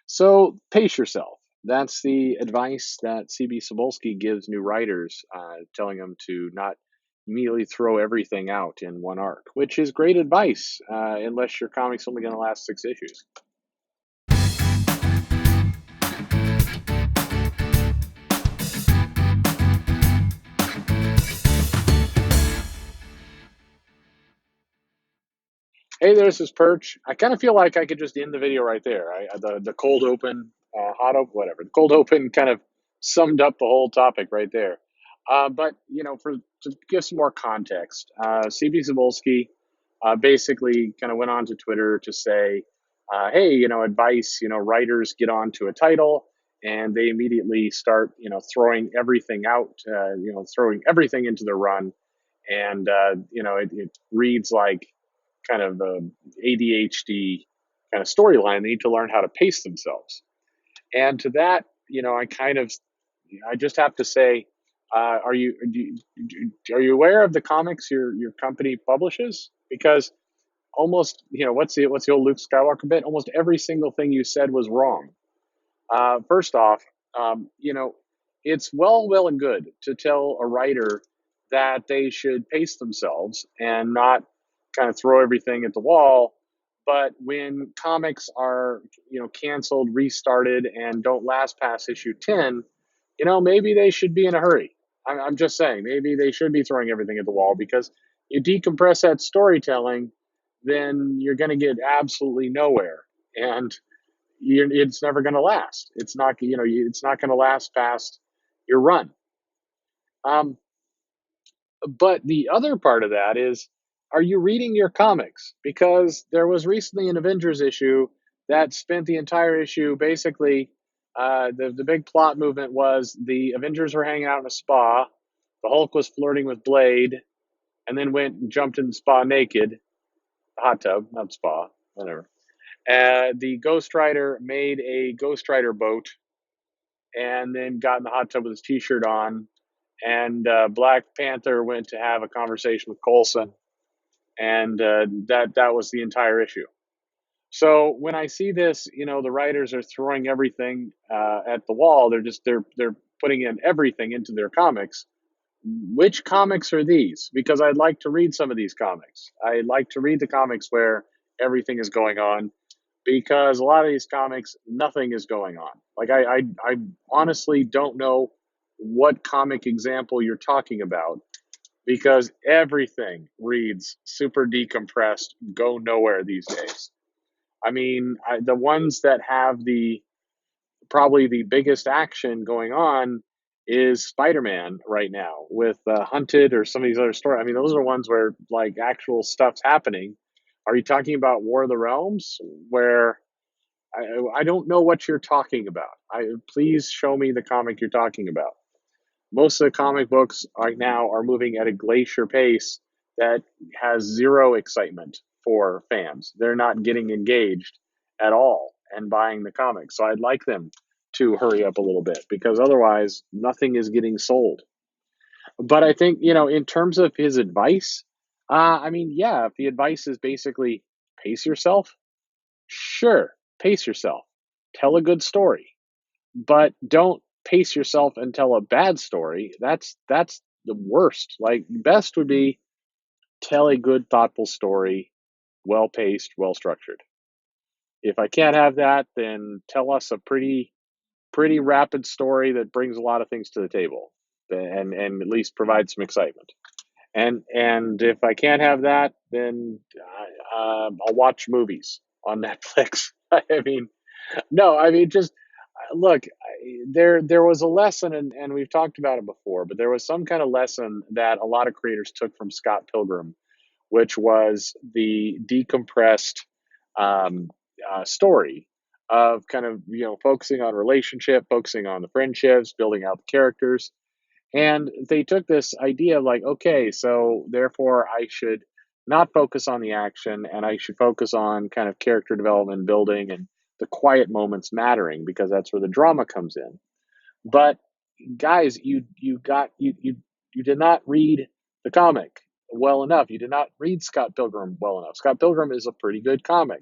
So pace yourself. That's the advice that CB Cebulski gives new writers, telling them to not immediately throw everything out in one arc, which is great advice, unless your comic's only going to last 6 issues. Hey, this is Perch. I kind of feel like I could just end the video right there. The cold open, hot open, whatever. The cold open kind of summed up the whole topic right there. But for to give some more context, CB Cebulski basically kind of went on to Twitter to say, "Hey, advice. Writers get onto a title and they immediately start, throwing everything out, throwing everything into the run, and it reads like." Kind of ADHD kind of storyline. They need to learn how to pace themselves. And to that, I just have to say, are you aware of the comics your company publishes? Because almost, what's the old Luke Skywalker bit? Almost every single thing you said was wrong. First off, it's well and good to tell a writer that they should pace themselves and not kind of throw everything at the wall. But when comics are, canceled, restarted, and don't last past issue 10, maybe they should be in a hurry. I'm just saying, maybe they should be throwing everything at the wall because you decompress that storytelling, then you're going to get absolutely nowhere. And it's never going to last. It's not going to last past your run. Um, but the other part of that is, are you reading your comics? Because there was recently an Avengers issue that spent the entire issue basically. The big plot movement was the Avengers were hanging out in a spa. The Hulk was flirting with Blade, and then went and jumped in the spa naked. Hot tub, not spa, whatever. The Ghost Rider made a Ghost Rider boat and then got in the hot tub with his t-shirt on. And Black Panther went to have a conversation with Coulson, and that was the entire issue. So when I see this, the writers are throwing everything at the wall. They're putting in everything into their comics. Which comics are these? Because I'd like to read some of these comics. I like to read the comics where everything is going on, because a lot of these comics, nothing is going on. Like I honestly don't know what comic example you're talking about, because everything reads super decompressed, go nowhere these days. I mean, the ones that have the probably the biggest action going on is Spider-Man right now with Hunted or some of these other stories. I mean, those are ones where like actual stuff's happening. Are you talking about War of the Realms, where I don't know what you're talking about? Please show me the comic you're talking about. Most of the comic books right now are moving at a glacier pace that has zero excitement for fans. They're not getting engaged at all and buying the comics. So I'd like them to hurry up a little bit, because otherwise nothing is getting sold. But I think, in terms of his advice, I mean, yeah, if the advice is basically pace yourself, sure, pace yourself. Tell a good story, but don't pace yourself and tell a bad story. That's the worst. Like, best would be tell a good, thoughtful story, well paced, well structured. If I can't have that, then tell us a pretty rapid story that brings a lot of things to the table, and at least provide some excitement. And if I can't have that, then I'll watch movies on Netflix. I mean, no, I mean, just look, there was a lesson, and we've talked about it before, but there was some kind of lesson that a lot of creators took from Scott Pilgrim, which was the decompressed story of kind of, focusing on relationship, focusing on the friendships, building out the characters. And they took this idea of like, okay, so therefore I should not focus on the action, and I should focus on kind of character development, building, and the quiet moments mattering, because that's where the drama comes in. But guys, you did not read the comic well enough. You did not read Scott Pilgrim well enough. Scott Pilgrim is a pretty good comic.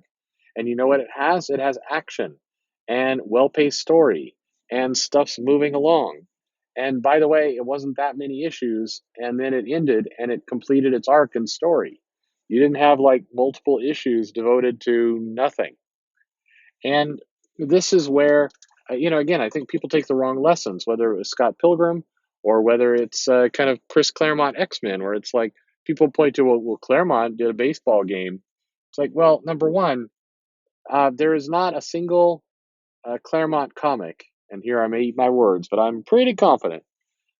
And you know what it has? It has action. and well-paced story and stuff's moving along. And by the way, it wasn't that many issues, and then it ended and it completed its arc and story. You didn't have like multiple issues devoted to nothing. And this is where, again, I think people take the wrong lessons, whether it was Scott Pilgrim or whether it's kind of Chris Claremont X-Men, where it's like people point to, well, Claremont did a baseball game. It's like, well, number one, there is not a single Claremont comic, and here I may eat my words, but I'm pretty confident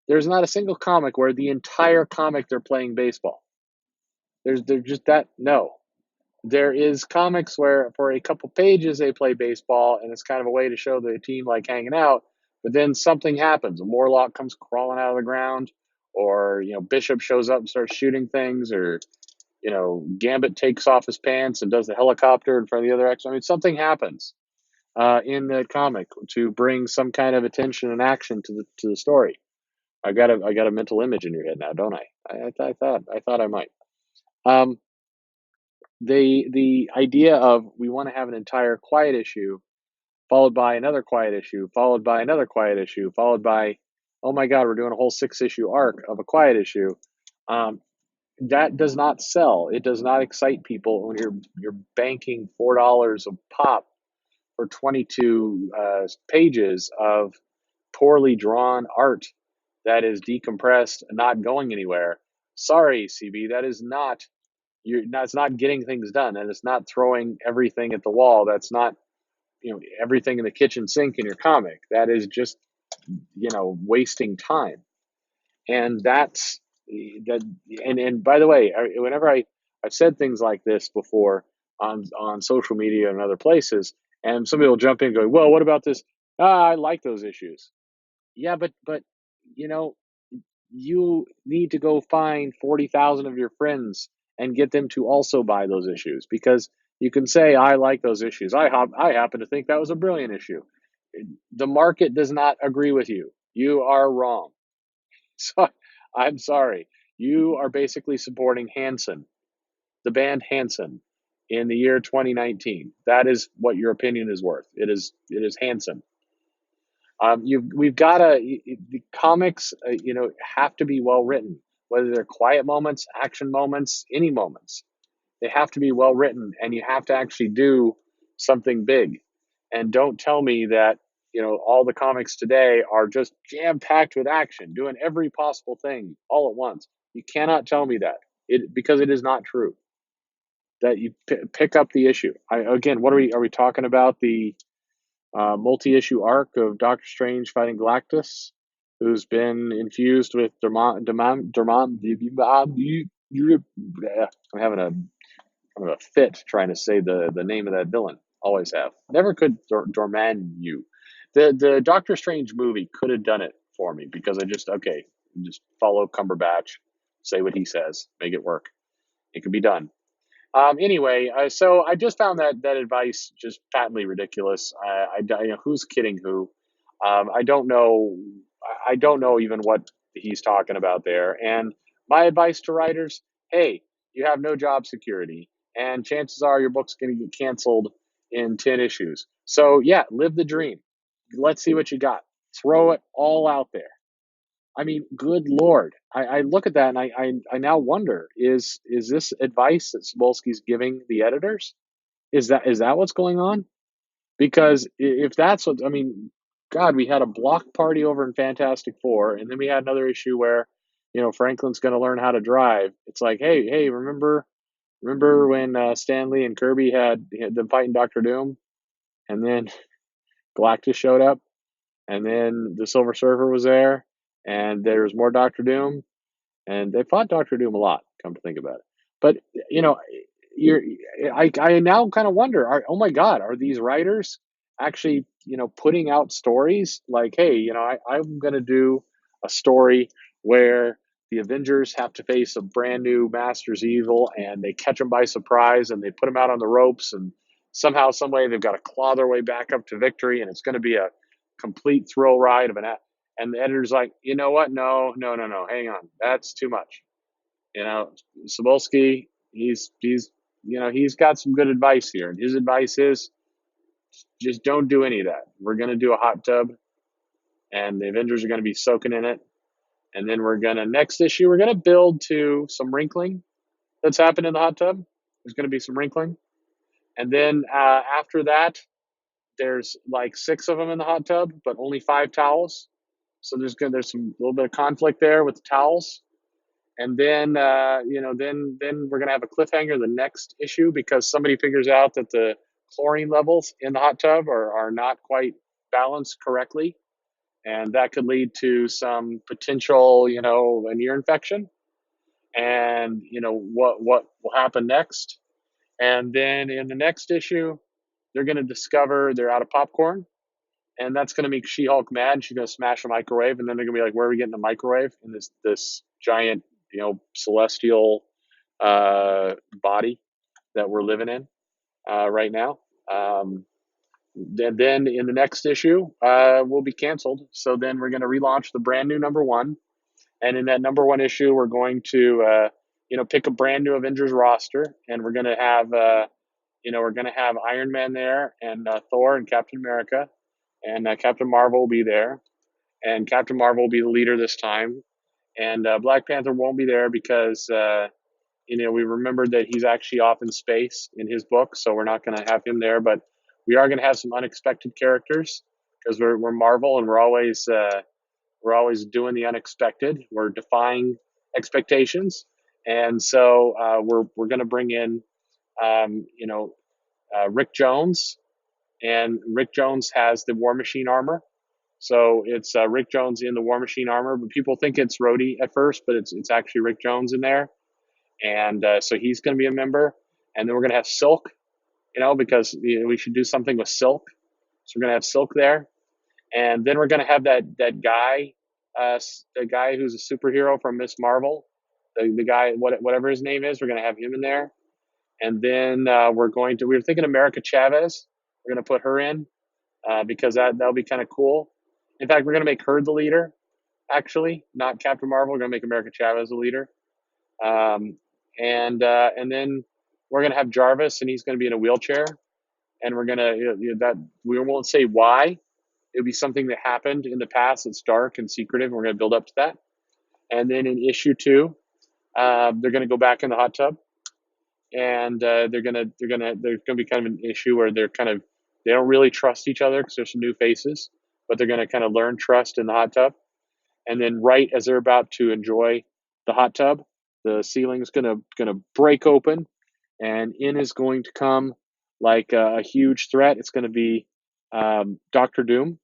there's not a single comic where the entire comic they're playing baseball. There's just that no. There is comics where for a couple pages they play baseball, and it's kind of a way to show the team like hanging out. But then something happens. A Morlock comes crawling out of the ground, or Bishop shows up and starts shooting things, or Gambit takes off his pants and does the helicopter in front of the other X. I mean, something happens in the comic to bring some kind of attention and action to the story. I got a mental image in your head now, don't I? I thought I might. Um, the idea of we want to have an entire quiet issue followed by another quiet issue followed by another quiet issue followed by, oh my god, we're doing a whole 6 issue arc of a quiet issue. um, that does not sell. It does not excite people when you're banking $4 a pop for 22 pages of poorly drawn art that is decompressed and not going anywhere. Sorry, CB, that is not, that's not getting things done, and it's not throwing everything at the wall. That's not everything in the kitchen sink in your comic. That is just wasting time. And that's that. And by the way, whenever I've said things like this before on social media and other places, and somebody will jump in and go, well, what about this? I like those issues. Yeah, but you know you need to go find 40,000 of your friends and get them to also buy those issues, because you can say, I like those issues. I happen to think that was a brilliant issue. The market does not agree with you. You are wrong. So I'm sorry. You are basically supporting Hanson, the band Hanson, in the year 2019. That is what your opinion is worth. It is Hanson. We've got to the comics, have to be well written, whether they're quiet moments, action moments, any moments. They have to be well written, and you have to actually do something big. And don't tell me that all the comics today are just jam packed with action, doing every possible thing all at once. You cannot tell me that, because it is not true. That you pick up the issue. Again, what are we talking about? The multi-issue arc of Doctor Strange fighting Galactus, who's been infused with I'm having a fit trying to say the name of that villain. Always have. Never could Dormammu. The Doctor Strange movie could have done it for me, because I just follow Cumberbatch, say what he says, make it work. It could be done. Anyway, so I just found that advice just patently ridiculous. Who's kidding who? I don't know. I don't know even what he's talking about there. And my advice to writers: hey, you have no job security, and chances are your book's going to get canceled in 10 issues. So yeah, live the dream. Let's see what you got. Throw it all out there. I mean, good lord! I look at that and I now wonder: is this advice that Cebulski's giving the editors? Is that what's going on? Because if that's what I mean, God, we had a block party over in Fantastic Four, and then we had another issue where Franklin's going to learn how to drive. It's like, hey, remember when Stan Lee and Kirby had them fighting Doctor Doom, and then Galactus showed up, and then the Silver Surfer was there, and there was more Doctor Doom, and they fought Doctor Doom a lot. Come to think about it, but you know, you're I now kind of wonder: oh my God, are these writers actually putting out stories like, hey, I'm going to do a story where the Avengers have to face a brand new Masters Evil, and they catch them by surprise, and they put them out on the ropes, and somehow, some way, they've got to claw their way back up to victory, and it's going to be a complete thrill ride of and the editor's like, you know what? No, no, no, no. Hang on. That's too much. Cebulski, he's got some good advice here. And his advice is Just don't do any of that. We're going to do a hot tub, and the Avengers are going to be soaking in it. And then next issue, we're going to build to some wrinkling that's happened in the hot tub. There's going to be some wrinkling. And then after that, there's like 6 of them in the hot tub, but only 5 towels. So there's some little bit of conflict there with the towels. And then then we're gonna have a cliffhanger the next issue because somebody figures out that the chlorine levels in the hot tub are not quite balanced correctly, and that could lead to some potential an ear infection. And what will happen next? And then in the next issue, they're going to discover they're out of popcorn, and that's going to make She-Hulk mad. She's going to smash a microwave, and then they're going to be like, "Where are we getting a microwave in this giant, celestial body that we're living in right now?" Then in the next issue, we'll be canceled. So then we're going to relaunch the brand new #1, and in that #1 issue, we're going to pick a brand new Avengers roster, and we're going to have Iron Man there, and Thor and Captain America, and Captain Marvel will be there, and Captain Marvel will be the leader this time, and Black Panther won't be there because we remembered that he's actually off in space in his book, so we're not going to have him there. But we are going to have some unexpected characters because we're Marvel, and we're always doing the unexpected. We're defying expectations, and so we're going to bring in Rick Jones, and Rick Jones has the War Machine armor. So it's Rick Jones in the War Machine armor, but people think it's Rhodey at first, but it's actually Rick Jones in there, and so he's going to be a member. And then we're going to have Silk, because we should do something with Silk. So we're going to have Silk there, and then we're going to have that guy, the guy who's a superhero from Miss Marvel, the guy whatever his name is. We're going to have him in there, and then we were thinking America Chavez. We're going to put her in because that'll be kind of cool. In fact, we're going to make her the leader, actually, not Captain Marvel. We're going to make America Chavez the leader. And then we're going to have Jarvis, and he's going to be in a wheelchair. And we're going to, we won't say why. It'll be something that happened in the past that's dark and secretive, and we're going to build up to that. And then in issue 2, they're going to go back in the hot tub. And there's going to be kind of an issue where they don't really trust each other because there's some new faces, but they're going to kind of learn trust in the hot tub. And then right as they're about to enjoy the hot tub, the ceiling's going to break open, and in is going to come like a huge threat. It's going to be Doctor Doom,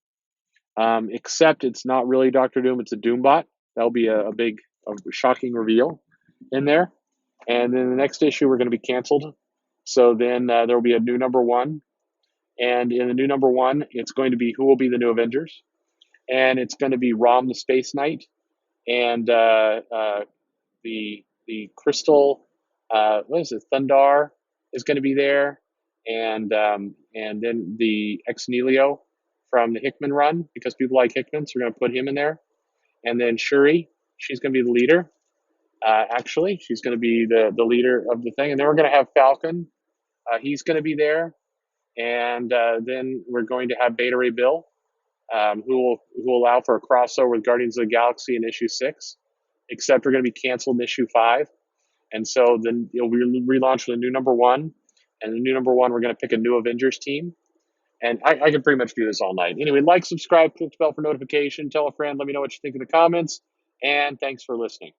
except it's not really Doctor Doom. It's a Doombot. That'll be a shocking reveal in there. And then the next issue, we're going to be canceled. So then there will be a new #1. And in the new #1, it's going to be who will be the new Avengers. And it's going to be Rom the Space Knight. And the Crystal, Thundar is going to be there. And then the Ex Nihilo from the Hickman run, because people like Hickman, so we're going to put him in there. And then Shuri, she's going to be the leader. Actually, she's going to be the leader of the thing. And then we're going to have Falcon. He's going to be there. And then we're going to have Beta Ray Bill, who will allow for a crossover with Guardians of the Galaxy in issue 6, except we're going to be canceled in issue 5. And so then we'll relaunch with a new #1. And the new #1, we're going to pick a new Avengers team. And I can pretty much do this all night. Anyway, like, subscribe, click the bell for notification, tell a friend, let me know what you think in the comments. And thanks for listening.